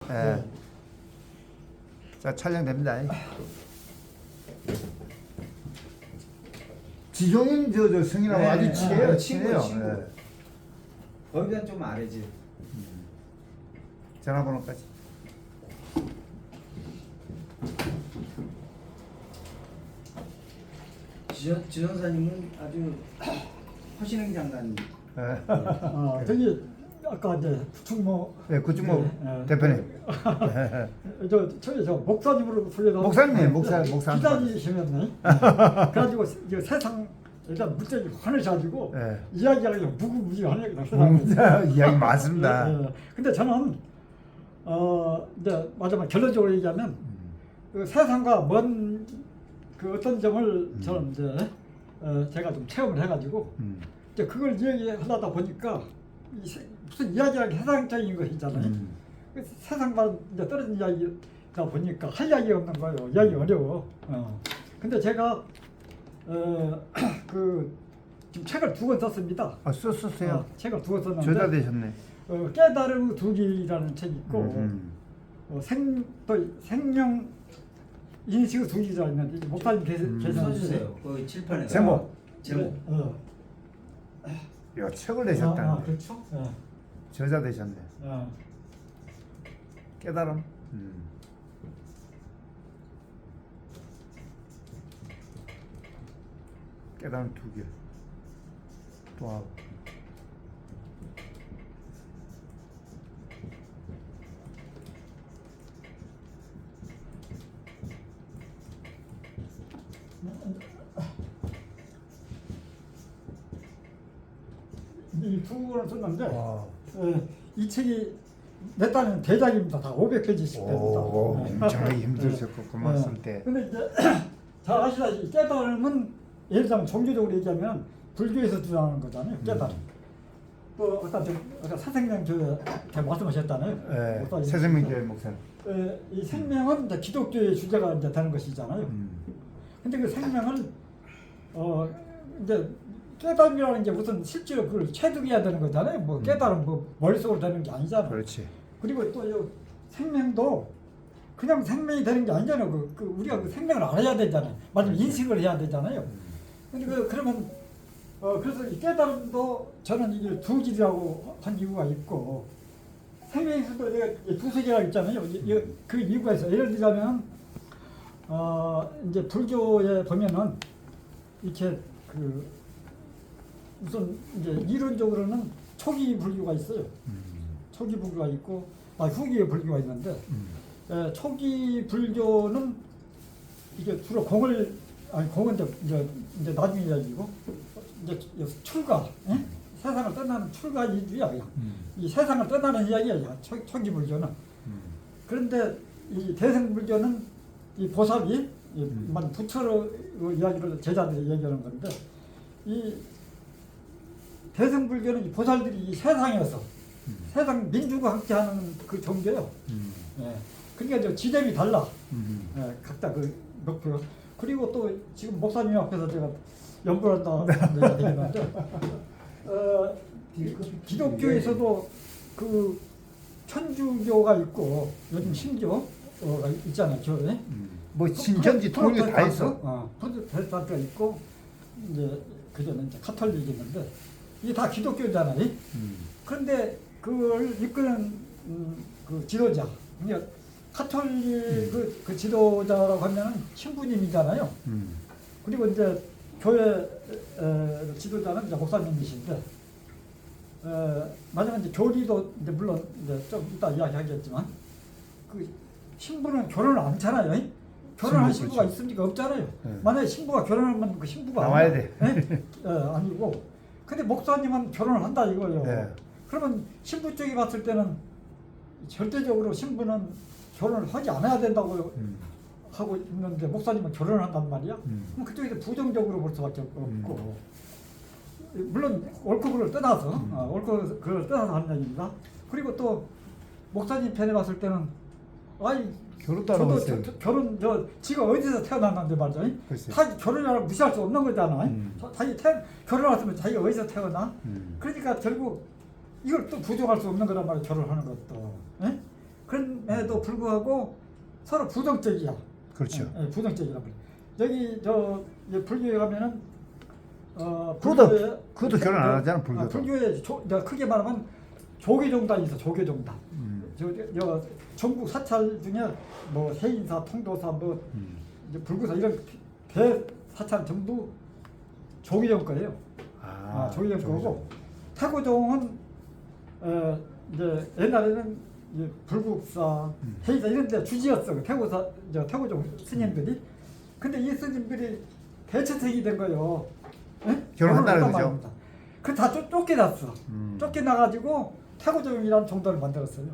예. 자, 촬영됩니다. 지종인 저 성인하고 네, 아주 친해요. 친구. 예. 거기다 좀 아래지. 전화번호까지. 지전사님은 아주 허신행 장관님. 예. 저기 아까 이제 구충모 네, 구충모 네, 대표님. 저 목사님으로 불려서 목사님, 목사님. 기다리시면네. 그래가지고 이제 세상 일단 물적이 화내셔가지고 네. 이야기하기 무구무지하네 그냥. 이야기 많습니다. 근데 저는 이제 마지막 결론적으로 얘기하면 그 세상과 먼 그 어떤 점을 저는 이제 제가 좀 체험을 해가지고 이제 그걸 이야기하다 보니까 무슨 이야기라는 게 세상적인 것이잖아요. 그 세상과 이제 떨어진 이야기다 보니까 할 이야기가 없는 거예요. 이야기 어려워. 근데 제가 그 지금 책을 2권 썼습니다. 아, 썼어요. 책을 2권 썼는데 저자되셨네. 깨달음 두기라는 책이 있고 또 생명 인식의 두기가 있는데 목사님 계셨는데 써주세요. 거기 칠판에. 제목. 제목. 요 책을 내셨다는 그렇죠. 저자되셨네. 깨달음. 깨달음 2개. 또 하고. 이 2권을 썼는데 와. 이 책이 내 딴에는 대작입니다. 다 500페이지씩 오, 됩니다. 엄청나게 힘드셨고 그 말씀 때. 근데 이제 잘 아시다시피 깨달음은 예를 들면 종교적으로 얘기하면 불교에서 주장하는 거잖아요. 깨달음. 또 아까 사생명 교회 말씀하셨잖아요. 예, 새생명교회 목사님. 이 생명은 이제 기독교의 주제가 이제 되는 것이잖아요. 근데 그 생명을 이제 깨달음이라는 게 무슨 실제로 그걸 체득해야 되는 거잖아요. 뭐 깨달음 뭐 머릿속으로 되는 게 아니잖아요. 그렇지. 그리고 또 이 생명도 그냥 생명이 되는 게 아니잖아요. 우리가 그 생명을 알아야 되잖아요. 맞으면 인식을 해야 되잖아요. 근데 그러면 그래서 이 깨달음도 저는 이게 두 길이라고 한 이유가 있고 생명에서도 내가 두세 개가 있잖아요. 그 이유가 있어요. 예를 들자면 이제 불교에 보면은 이렇게 우선 이제 이론적으로는 초기 불교가 있어요. 초기 불교가 있고 후기 불교가 있는데 초기 불교는 이게 주로 공은 이제 나중에 이야기고 이제 출가 세상을 떠나는 출가 이주야 그냥 이 세상을 떠나는 이야기야 초기 불교는. 그런데 이 대승 불교는 이 보살이 부처로 이야기를 제자들이 얘기하는 건데 이 대승불교는 이 보살들이 이 세상에서 세상 민주가 함께하는 그 종교예요. 그러니까 저 지점이 달라. 각자 그 목표. 그리고 또 지금 목사님 앞에서 제가 연구를 한다 되겠는데 기독교에서도 그 천주교가 있고 요즘 신교가 있잖아요. 교회. 뭐 신천지 통일 다 있어. 프로테스탄트가 있고 이제 그전에 이제 카톨릭이 있는데 이게 다 기독교잖아요. 그런데 그걸 이끄는 그 지도자, 그러니까 카톨릭 그 지도자라고 하면은 신부님이잖아요. 그리고 이제 교회 지도자는 이제 목사님이신데 마지막에 이제 교리도 이제 물론 이제 좀 이따 이야기하겠지만 그 신부는 결혼을 안 하잖아요. 결혼할 신부가 그렇죠. 있습니까? 없잖아요. 만약에 신부가 결혼하면 그 신부가 나와야 돼. 아니고. 근데 목사님은 결혼을 한다 이거예요. 네. 그러면 신부 쪽이 봤을 때는 절대적으로 신부는 결혼을 하지 않아야 된다고 하고 있는데 목사님은 결혼을 한단 말이야. 그럼 그쪽에서 부정적으로 볼 수밖에 없고. 물론 옳고 그를 떠나서 옳고 그를 떠나서 하는 얘기입니다. 그리고 또 목사님 편에 봤을 때는 결혼도 안 했어요. 결혼 지가 어디서 태어났는데 말이죠. 자기 결혼이라고 무시할 수 없는 거잖아. 자기 결혼했으면 자기가 어디서 태어나. 그러니까 결국 이걸 또 부정할 수 없는 거란 말이에요. 결혼하는 것도. 그럼에도 불구하고 서로 부정적이야. 그렇죠. 부정적이란 말이야. 여기 불교에 가면은 그것도 결혼 안 하잖아, 불교도. 불교에 크게 말하면 조계종단이 있어. 조계종단. 저 전국 사찰 중에 뭐 해인사, 통도사, 뭐 이제 불구사 이런 대 사찰 전부 조계종 거예요. 조계종 거고 태고종은 이제 옛날에는 이제 불국사, 해인사 이런 데 주지였어. 태고종 스님들이. 근데 이 스님들이 대체색이 된 거예요. 결혼한다는 거죠. 그다 쫓겨났어. 쫓겨나가지고 태고종이라는 종단을 만들었어요.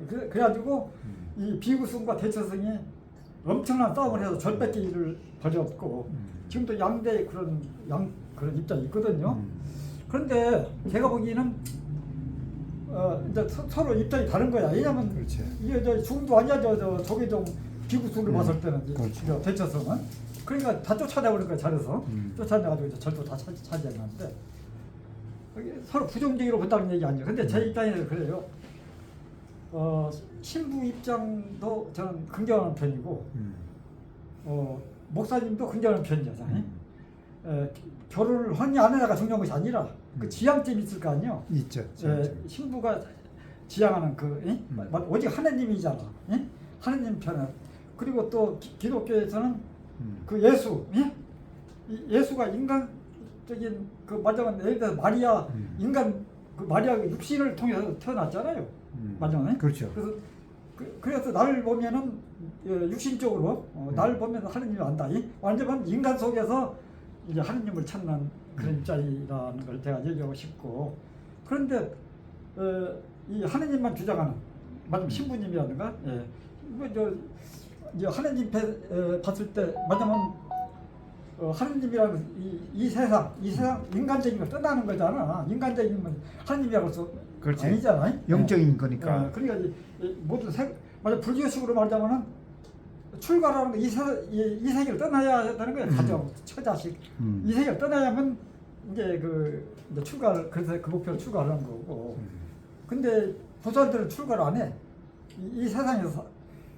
그래가지고 이 비구승과 대처승이 엄청난 싸움을 해서 절백기를 벌였고 지금도 양대 그런 입장이 있거든요. 그런데 제가 보기에는 이제 서로 입장이 다른 거야. 왜냐면 이게 저 중도 아니야. 저 조계종 비구승을 봤을 때는 그렇죠. 대처승은. 그러니까 다 쫓아내버린 거야. 잘해서 쫓아내가지고 이제 절도 다 차지했는데 서로 부정적으로 본다는 얘기 아니에요. 근데 제 입장에서 그래요. 신부 입장도 저는 긍정하는 편이고 목사님도 긍정하는 편이잖아요. 결혼을 하냐 안 하냐가 중요한 것이 아니라 그 지향점이 있을 거 아니에요. 있죠. 신부가 지향하는 오직 하나님이잖아. 하나님 편은. 그리고 또 기독교에서는 그 예수가 인간적인 그 말하자면 예를 들어서 마리아 인간 그 마리아 육신을 통해서 태어났잖아요. 맞잖아요. 그렇죠. 그래서 나를 보면은 육신적으로 나를 보면 하느님을 안다. 완전한 인간 속에서 이제 하느님을 찾는 그런 입장이라는 걸 제가 얘기하고 싶고 그런데 이 하느님만 주장하는 맞으면 신부님이라든가 이제 하느님 봤을 때 맞으면 하느님이라는 이 세상 인간적인 걸 떠나는 거잖아. 인간적인 건 하느님이라고 해서 아니잖아요. 영적인 거니까. 그러니까 모든 맞아 불교식으로 말하자면은 출가라는 거 이 세계를 떠나야 되는 거야. 가정, 처자식 이 세계를 떠나야면 이제 이제 출가를 그래서 그 목표로 출가하는 거고. 근데 보살들은 출가를 안 해. 이 세상에서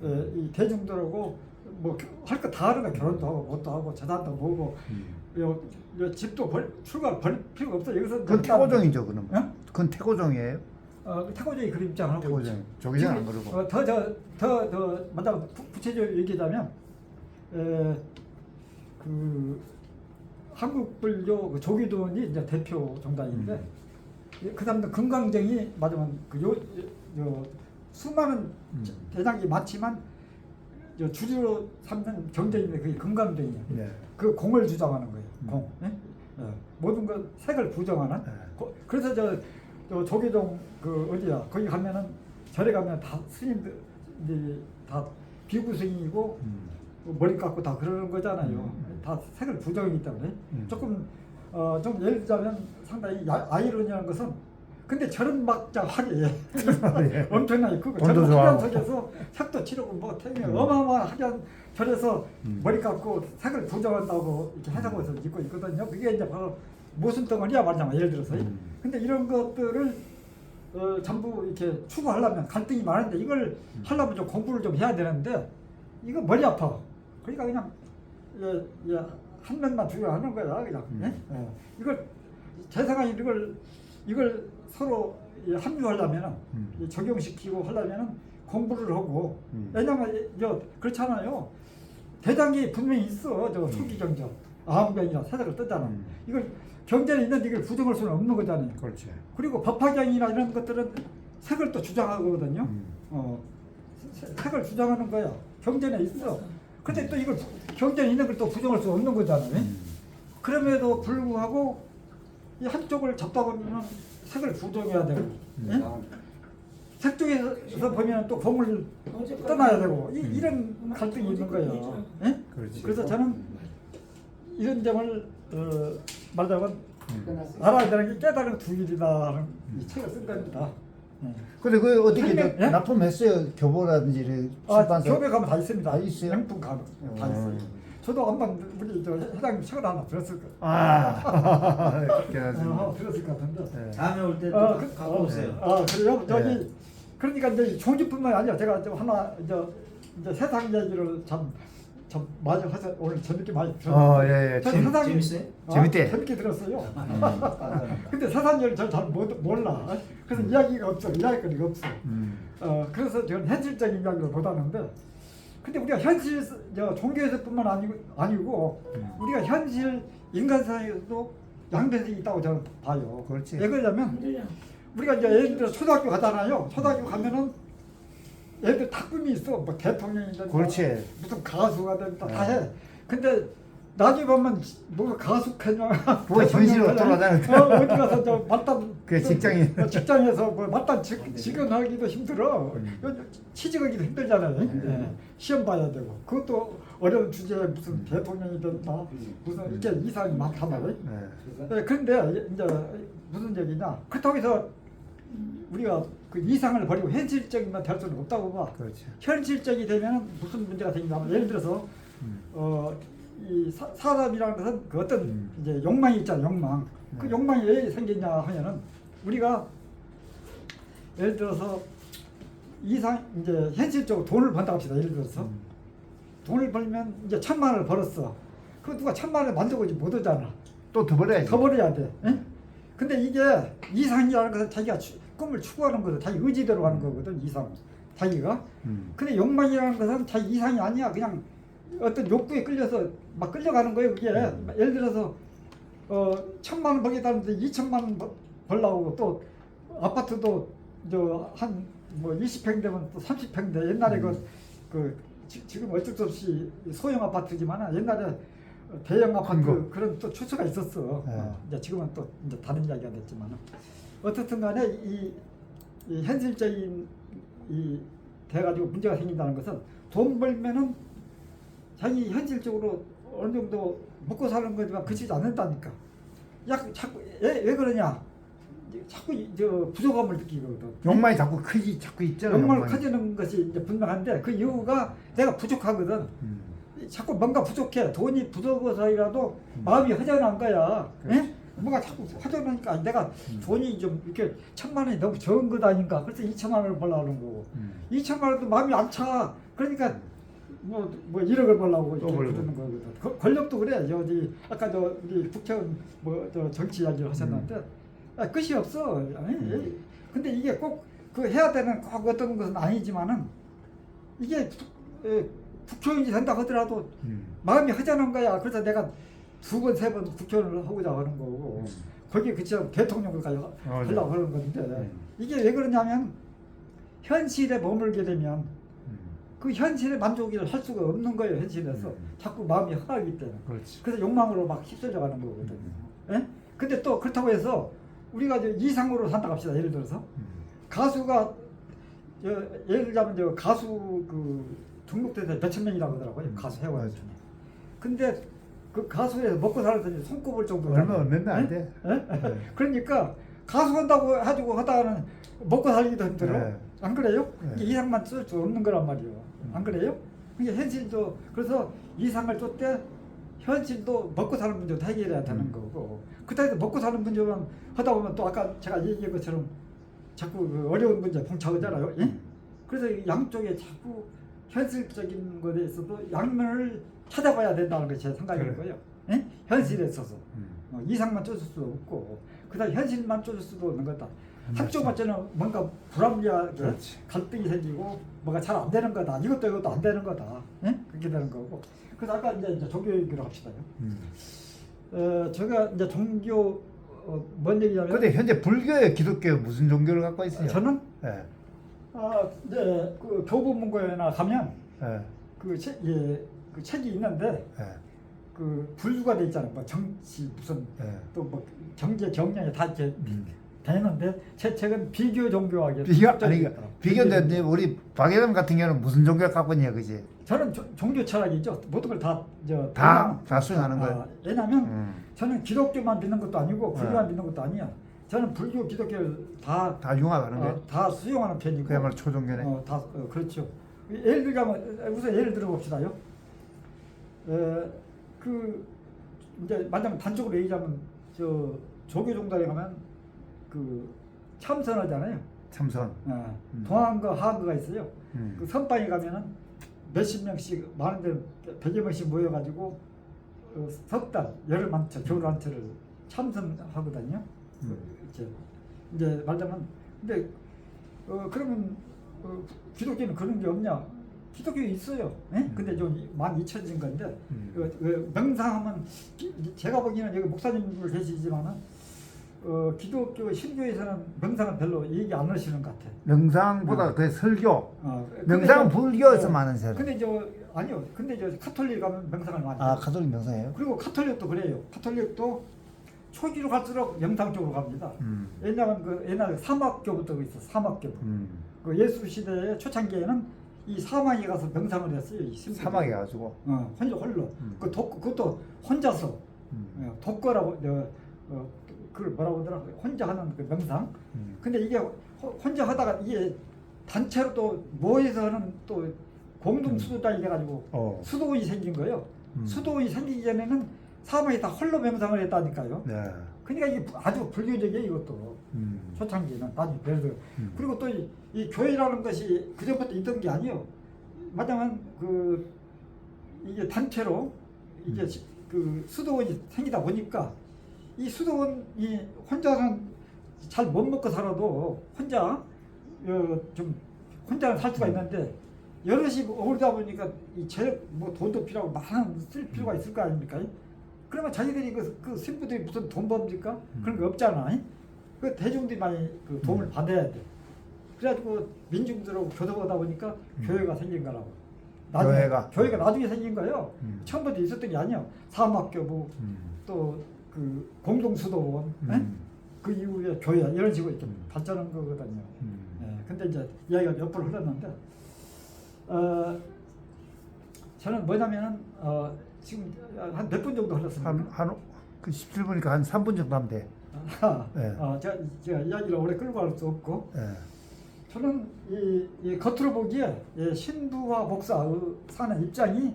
이 대중들하고 뭐 할 거 다 하는 거야. 결혼도 하고 뭣도 하고 재산도 모으고 집도 출가 벌 필요가 없어. 여기서 그건 태고종이죠, 그럼. 그건 태고종이에요? 태고종이 그런 입장을 하고 있죠. 조계종 안 그러고. 더 맞아 구체적으로 얘기하자면 그 한국 불교 조계종이 이제 대표 종단인데 그 사람들 금강정이 맞으면 수많은 대장이 많지만 주류로 삼는 경제인데 그게 금강정이에요. 그 공을 주장하는 거예요. 공. 모든 것 색을 부정하는. 그래서 저 조계종 어디야? 거기 가면은 절에 가면 다 스님들이 다 비구승이고 머리 깎고 다 그러는 거잖아요. 다 색을 부정이기 때문에 조금 좀 예를 들자면 상당히 아이러니한 것은 근데 저런 막장 하게 엄청나게 크고 저런 학연 속에서 색도 치르고 뭐 태우면 어마어마한 학연 절에서 머리 깎고 색을 부정한다고 이렇게 해석해서 입고 있거든요. 그게 이제 바로 무슨 덩어리야 말이야 예를 들어서. 근데 이런 것들을 전부 이렇게 추구하려면 갈등이 많은데 이걸 하려면 좀 공부를 좀 해야 되는데 이거 머리 아파. 그러니까 그냥 한 면만 주장하는 거야 그냥. 이걸 제 생각에 이걸 서로 합류하려면 적용시키고 하려면 공부를 하고 왜냐면 그렇잖아요. 대장이 분명히 있어. 저 초기 경전 아함경이나 세상을 뜨잖아. 이걸 경전에 있는데 이걸 부정할 수는 없는 거잖아요. 그렇지. 그리고 법화경이나 이런 것들은 색을 또 주장하거든요. 색을 주장하는 거야. 경전에 있어. 근데 또 이걸 경전에 있는 걸 또 부정할 수 없는 거잖아요. 그럼에도 불구하고 이 한쪽을 잡다 보면 색을 부정해야 되고 색 쪽에서 보면 또 공을 떠나야 되고 이런 갈등이 있는 거예요. 그래서 저는 이런 점을 말하자면 알아야 되는 게 깨달은 두 길이다 이 책을 쓴 겁니다. 근데 그 어떻게 납품했어요? 교보라든지 출판사. 교배 가면 다 있습니다. 다 있어요? 명품 가면 다 있어요. 저도 한번 우리 회장님 책을 하나 들었을 거예요. 그렇게 들었을 것 같은데. 다음에 올 때 또 갖고 오세요. 그래요? 저기 그러니까 이제 종교뿐만 아니라 제가 좀 하나 이제 세상 얘기를 참 많이 하셔 오늘 재밌게 많이 들었어요. 예. 저는 세상 재밌어요? 재밌대. 재밌게 들었어요. 근데 세상 얘기를 잘 몰라. 그래서 이야기가 없어. 이야기거리가 없어. 그래서 저는 현실적인 이야기를 못 하는데, 근데 우리가 현실 종교에서뿐만 아니고 우리가 현실 인간사회에도 양배성이 있다고 저는 봐요. 그렇지. 왜 그러냐면 우리가 이제 예를 들어 초등학교 가잖아요. 초등학교 가면은 애들 다 꿈이 있어. 뭐 대통령이 된다. 그렇지. 무슨 가수가 된다. 다 해. 근데 나중에 보면 뭐가 가수겠냐. 뭐가 현실로 돌아다니는데. 어디 가서 저 맞단. 그 직장인. 직장에서 뭐 맞단 직원하기도 힘들어. 취직하기도 힘들잖아요. 예. 시험 봐야 되고. 그것도 어려운 주제에 무슨 대통령이 된다. 무슨 이게 이상이 많단 말이에요. 네, 그런데 이제 무슨 얘기냐. 그렇다고 해서 우리가 그 이상을 버리고 현실적인만 될 수는 없다고 봐. 그렇죠. 현실적이 되면 무슨 문제가 생기냐면 예를 들어서 이 사람이라는 것은 그 어떤 이제 욕망이 있잖아. 욕망. 그 욕망이 왜 생기냐 하면은 우리가 예를 들어서 이상 이제 현실적으로 돈을 번다 합시다. 예를 들어서 돈을 벌면 이제 1,000만 원을 벌었어. 그 누가 1,000만 원에 만족하지 못하잖아. 또 더 벌어야지. 더 벌어야 돼. 응? 근데 이게 이상이라는 것은 자기가 꿈을 추구하는 거든. 자기 의지대로 가는 거거든. 이상. 자기가. 근데 욕망이라는 것은 자기 이상이 아니야. 그냥 어떤 욕구에 끌려서 막 끌려가는 거예요. 그게 예를 들어서 1,000만 원 벌겠다는데 2,000만 원 벌라고 또 아파트도 한 뭐 20평 되면 또 30평 돼. 옛날에 지금 어쩔 수 없이 소형 아파트지만 옛날에 대형 아파트 그런 또 추세가 있었어. 이제 지금은 또 이제 다른 이야기가 됐지만 어떻든 간에 이 현실적인 이 돼가지고 문제가 생긴다는 것은 돈 벌면은 자기 현실적으로 어느 정도 먹고 사는 거지만 그치지 않는다니까. 자꾸 왜 그러냐? 자꾸 부족함을 느끼거든. 욕망이 자꾸 있잖아. 욕망을 커지는 것이 이제 분명한데 그 이유가 내가 부족하거든. 자꾸 뭔가 부족해. 돈이 부족해서라도 마음이 허전한 거야. 예? 뭔가 자꾸 허전하니까 내가 돈이 좀 이렇게 1,000만 원이 너무 적은 것 아닌가. 그래서 2,000만 원을 벌려고 하는 거고. 2,000만 원도 마음이 안 차. 그러니까 뭐 1억을 벌려고 이렇게 그러는 거거든. 권력도 그래. 어디 아까 우리 국회의원 정치 이야기를 하셨는데 끝이 없어. 근데 이게 꼭 그 해야 되는 꼭 어떤 것은 아니지만은 이게 국회의원이 된다 하더라도 마음이 허전한 거야. 그래서 내가 2번, 3번 국회의원을 하고자 하는 거고 거기에 그치만 대통령까지 하려고 하는 건데 이게 왜 그러냐면 현실에 머물게 되면 그 현실에 만족을 할 수가 없는 거예요. 현실에서 자꾸 마음이 허하기 때문에. 그렇지. 그래서 욕망으로 막 휩쓸려 가는 거거든요. 예? 근데 또 그렇다고 해서 우리가 이상으로 산다고 합시다. 예를 들어서 가수가 예를 들자면 가수 등록돼서 몇천 명이라고 하더라고요. 가수 회원 중에. 근데 그 가수에서 먹고 살았더니 손꼽을 정도로 얼마 안 돼. 그러니까 가수 한다고 가지고 하다가는 먹고 살기도 힘들어. 네. 안 그래요? 네. 이상만 쓸 수 없는 거란 말이에요. 안 그래요? 그게 현실도 그래서 이상을 쫓되 현실도 먹고 사는 문제도 해결해야 되는 거고. 그렇다고 해서 먹고 사는 문제만 하다 보면 또 아까 제가 얘기한 것처럼 자꾸 어려운 문제 봉착하잖아요. 예? 그래서 양쪽에 자꾸 현실적인 것에 있어도 양면을 찾아봐야 된다는 것이 제 생각인 거예요. 예? 현실에 있어서 이상만 쫓을 수도 없고 그다음 현실만 쫓을 수도 없는 거다. 한쪽만 쫓는 뭔가 불합리하게 갈등이 생기고 뭐가 잘 안 되는 거다. 이것도 안 되는 거다. 예? 그렇게 되는 거고. 그래서 아까 이제 종교 얘기를 합시다요. 제가 이제 종교 뭔 얘기냐면. 근데 현재 불교에 기독교 무슨 종교를 갖고 있어요? 저는 예. 이제 그 교보문고에나 가면 예. 그 책이 있는데 예. 그 분류가 돼 있잖아요. 뭐 정치 무슨 또 뭐 경제 경영이 다 이렇게 되는데 제 책은 비교 종교학에 비교인데 우리 박 회장 같은 경우는 무슨 종교를 갖고 있냐 그지? 저는 종교 철학이죠. 모든 걸 다 수행하는 거예요. 왜냐하면 저는 기독교만 믿는 것도 아니고 불교만 믿는 것도 아니야. 저는 불교, 기독교를 다 융합하는 거예요. 다 수용하는 편이고. 그야말로 초종교네. 그렇죠. 예를 들자면 우선 예를 들어 봅시다요. 이제 만약 단적으로 얘기하면 조교 종단에 가면 그 참선하잖아요. 참선. 동안거 하안거가 있어요. 음. 그 선방에 가면은 몇십 명씩 많은데 100여 명씩 모여가지고 석 달, 열흘 만차, 겨울 만차를 참선하거든요. 이제 말하자면 근데 그러면 기독교는 그런 게 없냐? 기독교 있어요. 예? 근데 좀 많이 잊혀진 건데 명상하면 제가 보기에는 여기 목사님들 계시지만은 기독교 신교에서는 명상을 별로 얘기 안 하시는 것 같아. 명상보다 그 설교. 근데 명상은 저- 불교에서 많은 사람. 근데 아니요. 근데 카톨릭 가면 명상을 많이 해요. 아 카톨릭 명상이에요? 그리고 카톨릭도 그래요. 카톨릭도 초기로 갈수록 명상 쪽으로 갑니다. 왜냐하면 옛날에 사막교부터 있어. 사막교. 그 예수 시대의 초창기에는 이 사막에 가서 명상을 했어요. 이 신부들이. 사막에 가지고. 혼자 홀로. 그것도 혼자서. 독거라고 그 뭐라고 하더라. 혼자 하는 그 명상. 근데 이게 혼자 하다가 이게 단체로 또 모여서 하는 또 공동 수도단이 돼가지고 수도원이 생긴 거예요. 수도원이 생기기 전에는 사막에 다 홀로 명상을 했다니까요. 네. 그러니까 이게 아주 불교적이에요, 이것도. 초창기는 나중에 배워서. 그리고 또 이 교회라는 것이 그전부터 있던 게 아니에요. 마땅한 이게 단체로 이게 그 수도원이 생기다 보니까 이 수도원이 혼자는 잘 못 먹고 살아도 혼자 좀 혼자는 살 수가 있는데 여럿이 어울리다 보니까 뭐 돈도 필요하고 많은 쓸 필요가 있을 거 아닙니까? 그러면 자기들이 그 신부들이 무슨 돈 법니까? 그런 거 없잖아. 그 대중들이 많이 그 도움을 받아야 돼. 그래가지고 민중들하고 교도하다 보니까 교회가 생긴 거라고. 교회가 나중에 생긴 거예요. 처음부터 있었던 게 아니에요. 사막교부 또 그 공동수도원 그 이후에 교회 이런 식으로 이렇게 발전한 거거든요. 근데 이제 이야기가 옆으로 흘렀는데 저는 뭐냐면은 지금 한 몇 분 정도 흘렀습니다. 그 17분이니까 한 3분 정도 하면 돼. 네. 제가 이야기를 오래 끌고 갈 수 없고 네. 저는 이 겉으로 보기에 신부와 목사 사는 입장이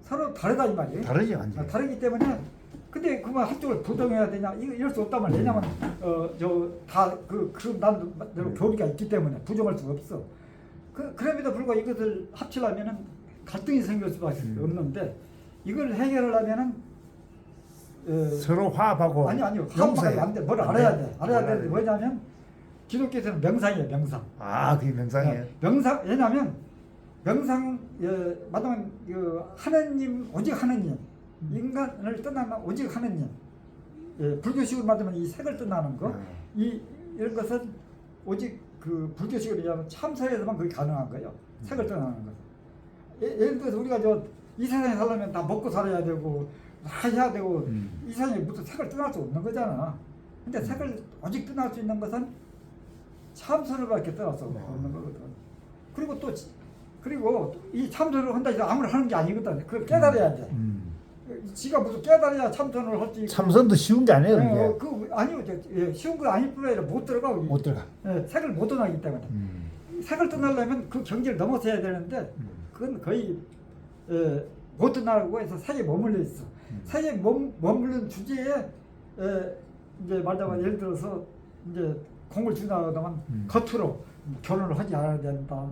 서로 다르다 이 말이에요. 다르지 완전. 다르기 때문에 근데 그만 한쪽을 부정해야 되냐 이럴 수 없단 말이에요. 왜냐면 나는 교리가 있기 때문에 부정할 수가 없어. 그럼에도 불구하고 이것을 합치려면은 갈등이 생길 수밖에 없는데 이걸 해결하려면은 서로 화합하고. 아니요. 화합하면 안 돼. 뭘 알아야 돼. 알아야 되는데 뭐냐면 기독교에서는 명상이에요. 명상. 그게 명상이에요. 명상 왜냐면 명상 마땅한 하느님 오직 하느님 인간을 떠나면 오직 하느님. 불교식으로 말하면 이 색을 떠나는 거. 이런 것은 오직 그 불교식으로 얘기하면 참선에서만 그게 가능한 거예요. 색을 떠나는 거. 예를 들어서 우리가 이 세상에 살려면 다 먹고 살아야 되고 다 해야 되고 이 세상에 무슨 색을 떠날 수 없는 거잖아. 근데 색을 오직 떠날 수 있는 것은 참선을밖에 떠날 수 없는 거거든. 그리고 이 참선을 한다 해서 아무나 하는 게 아니거든. 그걸 깨달아야 돼. 지가 무슨 깨달아야 참선을 할 수 있고. 참선도 쉬운 게 아니에요. 이게. 아니요. 쉬운 거 아닐 뿐 아니라 못 들어가. 못 들어가. 색을 못 떠나기 때문에. 색을 떠나려면 그 경지를 넘어서야 되는데 그건 거의 못 떠나고 해서 색에 머물러 있어. 색에 머무른 주제에 이제 말하자면 예를 들어서 이제 공을 주나가다만 겉으로 결혼을 하지 않아야 된다.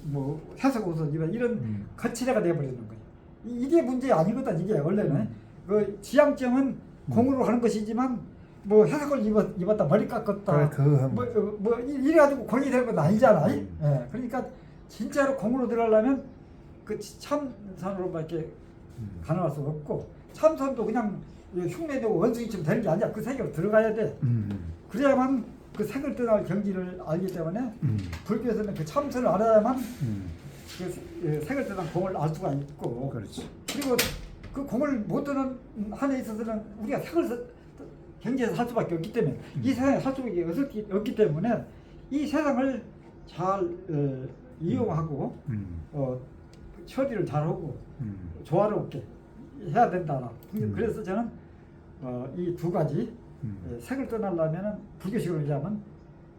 뭐 해석 옷을 이런 거칠애가 돼버리는 거예요. 이게 문제 아니거든. 이게 원래는 그 지향점은 공으로 하는 것이지만 뭐 해석을 입었다 머리 깎았다 뭐 이래가지고 공이 되는 건 아니잖아. 그러니까 진짜로 공으로 들어가려면 그 참선으로밖에 가능할 수 없고 참선도 그냥 흉내내고 원숭이처럼 되는 게 아니야. 그 세계로 들어가야 돼. 그래야만 그 색을 떠날 경지를 알기 때문에 불교에서는 그 참선을 알아야만 그 색을 떠난 공을 알 수가 있고. 그렇지. 그리고 그 공을 못 떠는 한에 있어서는 우리가 색을 경지에서 살 수밖에 없기 때문에 이 세상에 살 수밖에 없기 때문에 이 세상을 잘 이용하고 처리를 잘하고 조화롭게 해야 된다. 그래서 저는 이 두 가지 색을 떠나려면은 불교식으로 얘기하면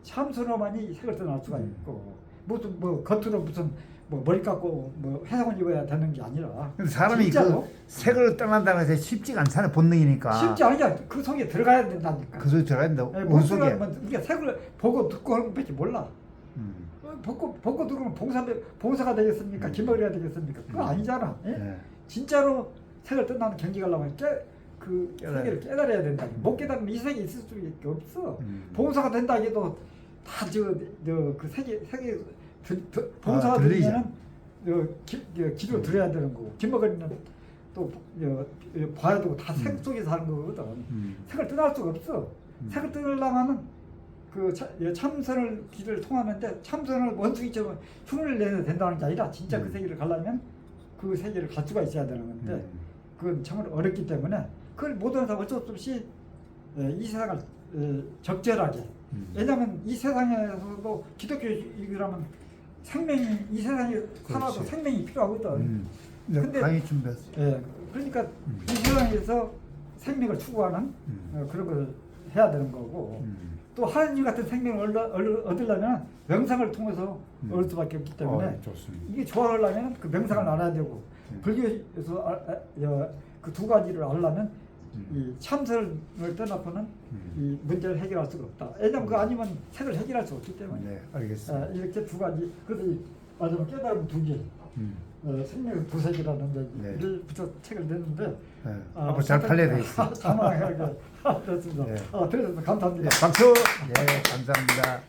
참선으로만이 색을 떠날 수가 있고 무슨 뭐 겉으로 무슨 뭐 머리 깎고 뭐 해상을 입어야 되는 게 아니라. 근데 사람이 진짜로? 그 색을 떠난다는 것이 쉽지가 않잖아요. 본능이니까. 쉽지 않으니까 그 속에 들어가야 된다니까. 그 속에 들어가야 된다고. 못 문 속에. 들어가면 우리가 색을 보고 듣고 하는 것밖에 몰라. 벗고 들어오면 봉사가 되겠습니까? 김어리가 되겠습니까? 그거 아니잖아. 예? 네. 진짜로 색을 떠나는 경기 가려면 그 깨달아야 세계를 깨달아야 된다. 못 깨달으면 이 세계에 있을 수밖에 없어. 봉사가 된다 해도 다 그 세계 봉사가 들리죠. 되면은 기도 들어야 되는 거고 김어리는 또 봐야 되고 다 색 속에서 하는 거거든. 색을 떠날 수가 없어. 색을 떠나려면은 그 참선을 길을 통하는데 참선을 원숭이처럼 흉을 내야 된다는 게 아니라 진짜 그 세계를 가려면 그 세계를 갈 수가 있어야 되는 건데 그건 정말 어렵기 때문에 그걸 못하는 사람 어쩔 수 없이 이 세상을 적절하게 왜냐하면 이 세상에서도 기독교이라면 생명이 이 세상에 살아도 그렇지. 생명이 필요하거든. 근데 강의 준비했어. 그러니까 이 세상에서 생명을 추구하는 그런 걸 해야 되는 거고 또 하나님 같은 생명을 얻으려면 명상을 통해서 얻을 수밖에 없기 때문에 좋습니다. 이게 좋아하려면 그 명상을 알아야 되고 불교에서 그 두 가지를 알려면 이 참선을 떠나서는 이 문제를 해결할 수가 없다. 왜냐하면 그거 아니면 색을 해결할 수 없기 때문에 네, 알겠습니다. 이렇게 두 가지 그래서 마지막 깨달음 두 개. 생명의 도색이라는 네. 얘기를 붙여 책을 냈는데 네. 앞으로 잘 팔려야 되겠습니다. 자망하게 됐습니다. 네. 들어주셔서 감사합니다. 박수. 예, 감사합니다.